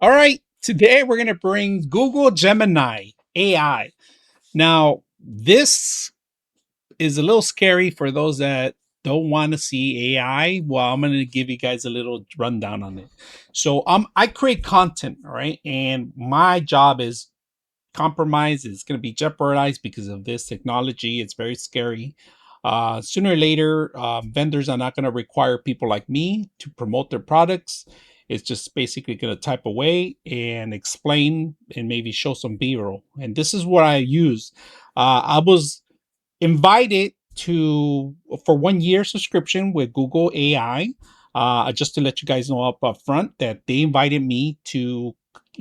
All right, today we're going to bring Google Gemini AI. Now, this is a little scary for those that don't want to see AI. Well, I'm going to give you guys a little rundown on it. So, I create content, all right, and my job is compromise is going to be jeopardized because of this technology. It's very scary. Sooner or later, vendors are not going to require people like me to promote their products. It's just basically going to type away and explain and maybe show some B-roll. And this is what I use. I was invited to for 1 year subscription with Google AI. Just to let you guys know up front that they invited me to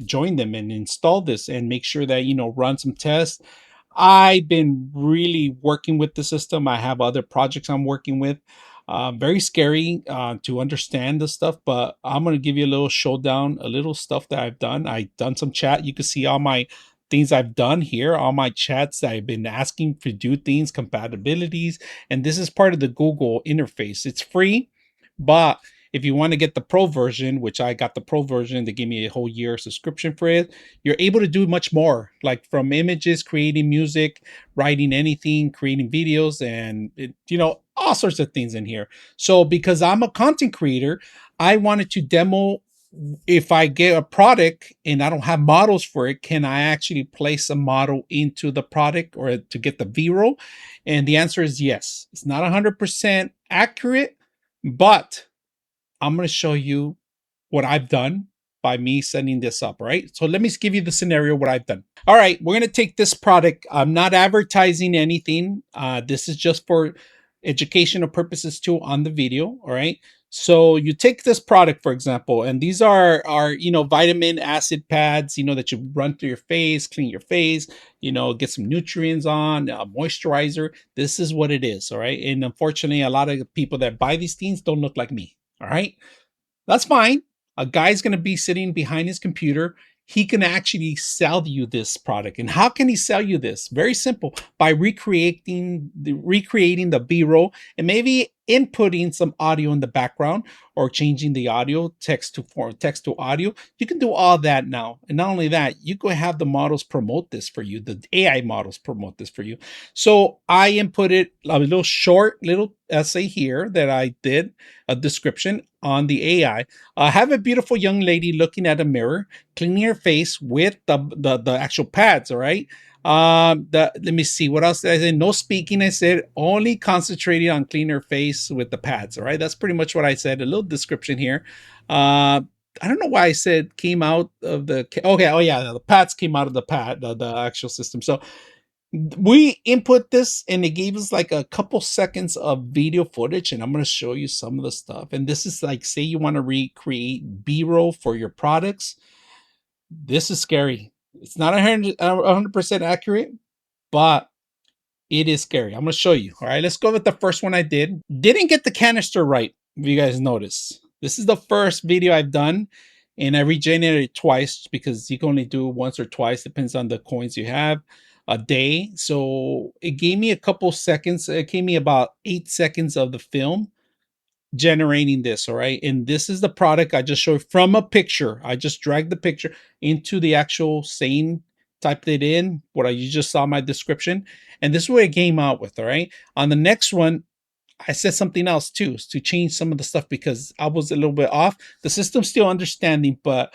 join them and install this and make sure that run some tests. I've been really working with the system. I have other projects I'm working with. Very scary to understand the stuff, but I'm gonna give you a little showdown, a little stuff that I've done. I've done some chat. You can see all my things I've done here, all my chats that I've been asking to do things, compatibilities, and this is part of the Google interface. It's free, but if you want to get the pro version, which I got the pro version, they gave me a whole year subscription for it. You're able to do much more, like from images, creating music, writing anything, creating videos, and all sorts of things in here. So because I'm a content creator, I wanted to demo if I get a product and I don't have models for it, can I actually place a model into the product or to get the V-roll? And the answer is yes. It's not 100% accurate, but I'm going to show you what I've done by me setting this up, right? So let me give you the scenario what I've done. All right, we're going to take this product. I'm not advertising anything. This is just for educational purposes too on the video, all right? So you take this product, for example, and these are vitamin acid pads, that you run through your face, clean your face, get some nutrients on, moisturizer. This is what it is, all right? And unfortunately, a lot of people that buy these things don't look like me, all right? That's fine. A guy's going to be sitting behind his computer. He can actually sell you this product. And how can he sell you this? Very simple, by recreating the B-roll and maybe inputting some audio in the background or changing the audio text to audio. You can do all that now. And not only that, you can have the models promote this for you. The AI models promote this for you. So I inputted a little short little essay here that I did, a description on the AI. Have a beautiful young lady looking at a mirror, cleaning her face with the actual pads. All right. Let me see what else did I say. No speaking. I said only concentrating on cleaning her face with the pads. All right. That's pretty much what I said. A little description here. I don't know why I said came out of the okay. Oh yeah, the pads came out of the actual system. So we input this and it gave us like a couple seconds of video footage, and I'm going to show you some of the stuff. And this is like, say you want to recreate B-roll for your products. This is scary. It's not 100% accurate, but it is scary. I'm going to show you. All right, let's go with the first one I did. Didn't get the canister right, if you guys notice. This is the first video I've done, and I regenerated it twice because you can only do once or twice, depends on the coins you have a day. So it gave me a couple seconds. It gave me about 8 seconds of the film generating this. All right. And this is the product I just showed from a picture. I just dragged the picture into the actual scene, typed it in, you just saw my description. And this is what it came out with. All right. On the next one, I said something else too, to change some of the stuff because I was a little bit off. The system's still understanding, but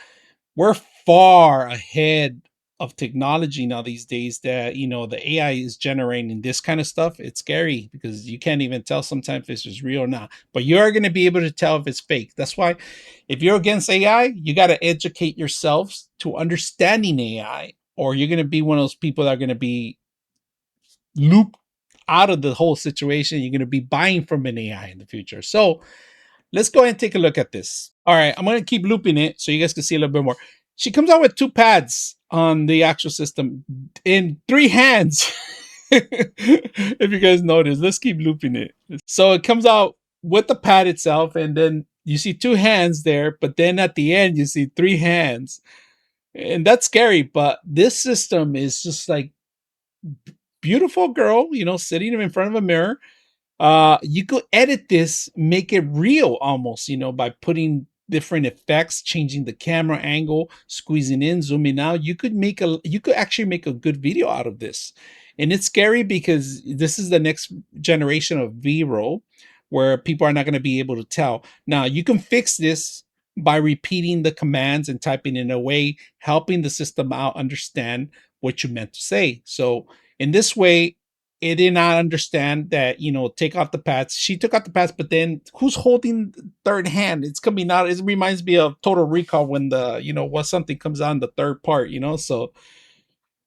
we're far ahead of technology now these days that the AI is generating this kind of stuff. It's scary because you can't even tell sometimes if it's real or not, but you're going to be able to tell if it's fake. That's why if you're against AI, you got to educate yourselves to understanding AI, or you're going to be one of those people that are going to be looped out of the whole situation. You're going to be buying from an AI in the future. So let's go ahead and take a look at this. All right, I'm going to keep looping it so you guys can see a little bit more. She comes out with two pads on the actual system in three hands. If you guys notice, let's keep looping it. So it comes out with the pad itself, and then you see two hands there, but then at the end, you see three hands. And that's scary, but this system is just like beautiful girl, sitting in front of a mirror. You could edit this, make it real almost, by putting different effects, changing the camera angle, squeezing in, zooming out. You could actually make a good video out of this. And it's scary because this is the next generation of V-roll where people are not going to be able to tell. Now, you can fix this by repeating the commands and typing in a way, helping the system out understand what you meant to say. So in this way, it did not understand that, take off the pads. She took out the pads, but then who's holding the third hand? It's coming out. It reminds me of Total Recall when what something comes on the third part. So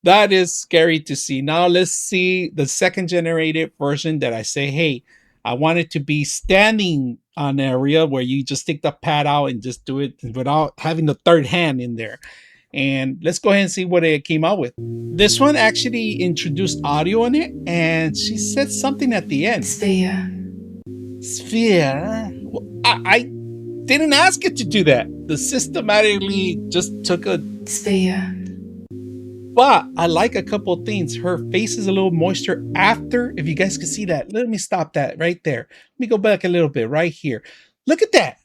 that is scary to see. Now let's see the second generated version that I say, hey, I want it to be standing on area where you just take the pad out and just do it without having the third hand in there. And let's go ahead and see what it came out with. This one actually introduced audio in it, and she said something at the end. Sphere. Sphere. I didn't ask it to do that. The systematically just took a Sphere. But I like a couple of things. Her face is a little moisture after. If you guys can see that, let me stop that right there. Let me go back a little bit right here. Look at that.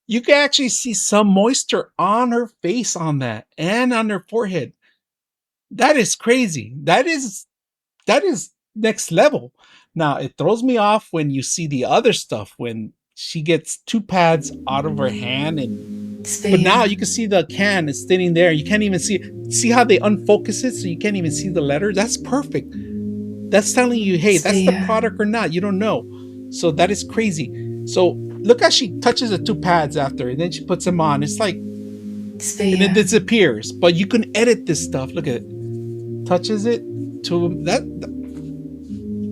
You can actually see some moisture on her face on that and on her forehead. That is crazy. That is next level. Now it throws me off when you see the other stuff when she gets two pads out of her hand but now you can see the can is sitting there. You can't even see how they unfocus it, so you can't even see the letter. That's perfect. That's telling you, hey, that's the product or not. You don't know. So that is crazy. So look how she touches the two pads after, and then she puts them on. It's like, and it disappears. But you can edit this stuff. Look at it. Touches it to that.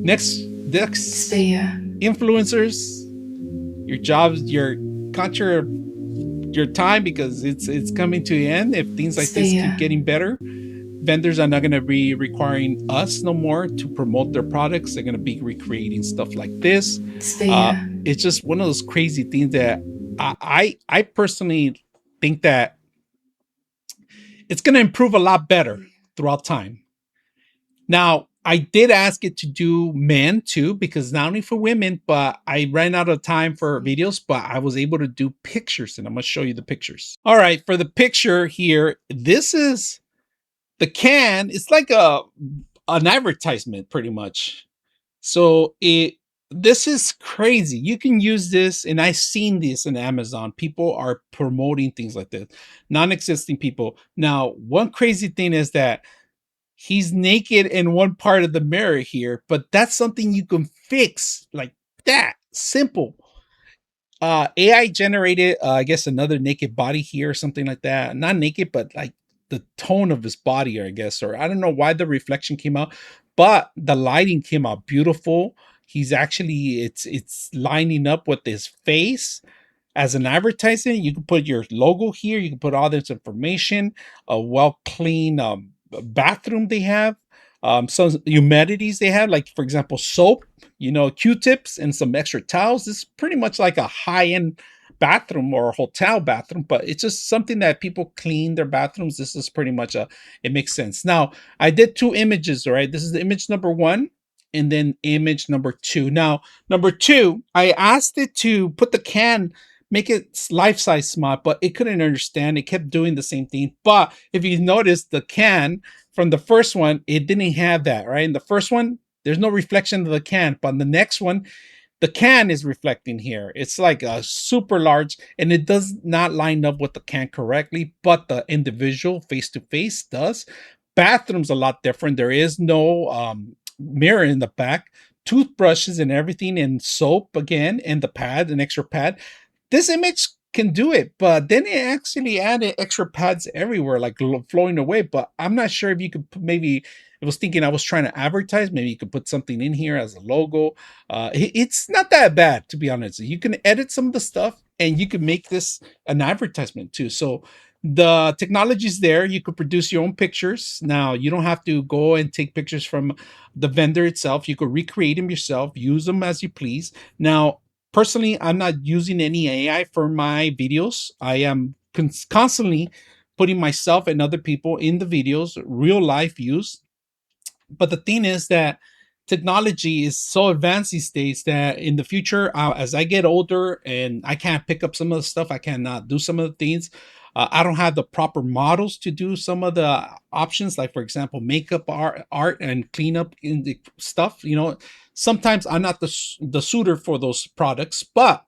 Next influencers. Your jobs, your time, because it's coming to the end. If things like this keep getting better, vendors are not going to be requiring us no more to promote their products. They're going to be recreating stuff like this. It's just one of those crazy things that I personally think that it's going to improve a lot better throughout time. Now, I did ask it to do men too, because not only for women, but I ran out of time for videos, but I was able to do pictures, and I'm going to show you the pictures. All right, for the picture here, this is the can. It's like an advertisement pretty much. So this is crazy. You can use this, and I've seen this in Amazon. People are promoting things like this, non-existing people. Now, one crazy thing is that he's naked in one part of the mirror here, but that's something you can fix like that. Simple. AI generated, I guess, another naked body here or something like that. Not naked, but like the tone of his body, I guess, or I don't know why the reflection came out, but the lighting came out beautiful. He's actually, it's lining up with his face. As an advertisement, you can put your logo here. You can put all this information, a well-clean bathroom they have, some humanities they have, like for example, soap, Q-tips and some extra towels. This is pretty much like a high-end bathroom or a hotel bathroom, but it's just something that people clean their bathrooms. This is pretty much it makes sense. Now, I did two images, all right? This is the image number 1 and then image number 2. Now, number 2, I asked it to put the can, make it life-size small, but it couldn't understand. It kept doing the same thing. But if you notice the can from the first one, it didn't have that, right? In the first one, there's no reflection of the can, but in the next one, the can is reflecting here. It's like a super large, and it does not line up with the can correctly, but the individual face-to-face does. Bathroom's a lot different. There is no mirror in the back, toothbrushes and everything, and soap again, and the pad, an extra pad. This image can do it, but then it actually added extra pads everywhere, like flowing away. But I'm not sure if you could maybe, I was thinking I was trying to advertise. Maybe you could put something in here as a logo. It's not that bad, to be honest. You can edit some of the stuff and you can make this an advertisement too. So the technology is there. You could produce your own pictures. Now, you don't have to go and take pictures from the vendor itself. You could recreate them yourself, use them as you please. Now, personally, I'm not using any AI for my videos. I am constantly putting myself and other people in the videos, real life use. But the thing is that technology is so advanced these days that in the future, as I get older and I can't pick up some of the stuff, I cannot do some of the things. I don't have the proper models to do some of the options, like for example, makeup art and cleanup in the stuff. Sometimes I'm not the suitor for those products, but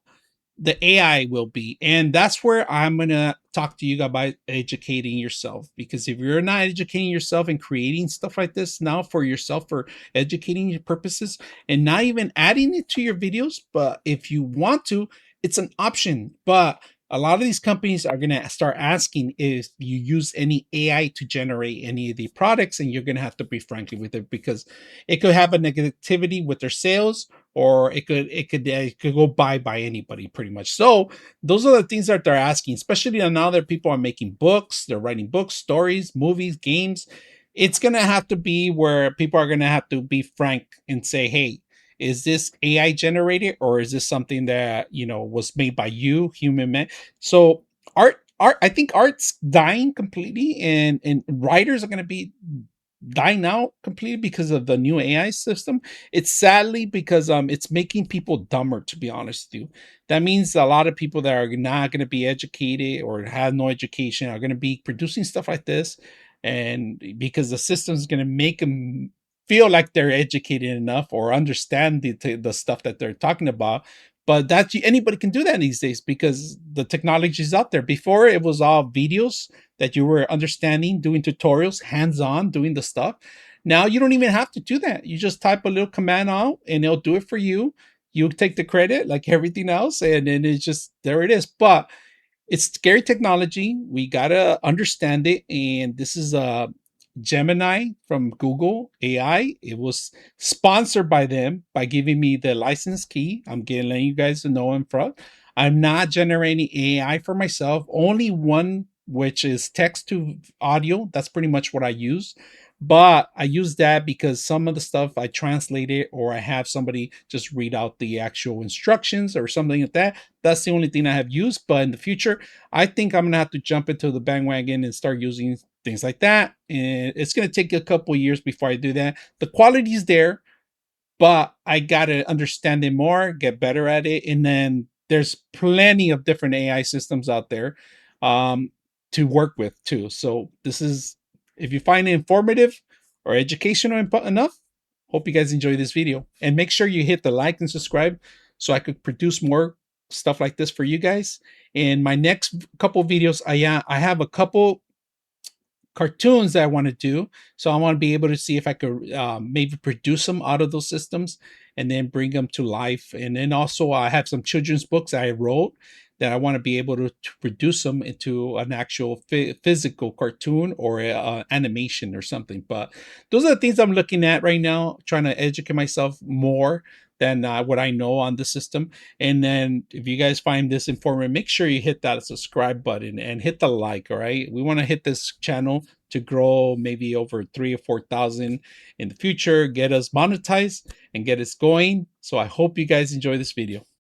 the AI will be. And that's where I'm going to talk to you about educating yourself. Because if you're not educating yourself and creating stuff like this now for yourself, for educating your purposes, and not even adding it to your videos, but if you want to, it's an option. But a lot of these companies are going to start asking if you use any AI to generate any of the products, and you're going to have to be frankly with it because it could have a negativity with their sales, or it could go by anybody pretty much. So those are the things that they're asking, especially now that people are making books, they're writing books, stories, movies, games. It's gonna have to be where people are gonna have to be frank and say, hey, is this AI generated, or is this something that was made by you, human man? So I think art's dying completely, and writers are gonna be dying out completely because of the new AI system. It's sadly because it's making people dumber, to be honest with you. That means a lot of people that are not going to be educated or have no education are going to be producing stuff like this, and because the system is going to make them feel like they're educated enough or understand the stuff that they're talking about. But that anybody can do that these days because the technology is out there. Before, it was all videos that you were understanding, doing tutorials, hands-on, doing the stuff. Now you don't even have to do that. You just type a little command out and it'll do it for you. You take the credit like everything else, and then it's just there it is. But it's scary technology. We gotta understand it. And this is Gemini from Google AI. It was sponsored by them by giving me the license key. I'm getting letting you guys know in front. I'm not generating AI for myself. Only one, which is text to audio. That's pretty much what I use. But I use that because some of the stuff I translate it, or I have somebody just read out the actual instructions or something like that. That's the only thing I have used. But in the future, I think I'm gonna have to jump into the bandwagon and start using things like that. And it's gonna take a couple years before I do that. The quality is there, but I gotta understand it more, get better at it, and then there's plenty of different AI systems out there um, to work with too. So this is, if you find it informative or educational enough, hope you guys enjoy this video, and make sure you hit the like and subscribe so I could produce more stuff like this for you guys. In my next couple videos, I have a couple cartoons that I want to do. So I want to be able to see if I could maybe produce them out of those systems and then bring them to life. And then also I have some children's books I wrote that I want to be able to produce them into an actual physical cartoon or animation or something. But those are the things I'm looking at right now, trying to educate myself more than what I know on the system. And then if you guys find this informative, make sure you hit that subscribe button and hit the like. All right. We want to hit this channel to grow maybe over 3 or 4,000 in the future, get us monetized and get us going. So I hope you guys enjoy this video.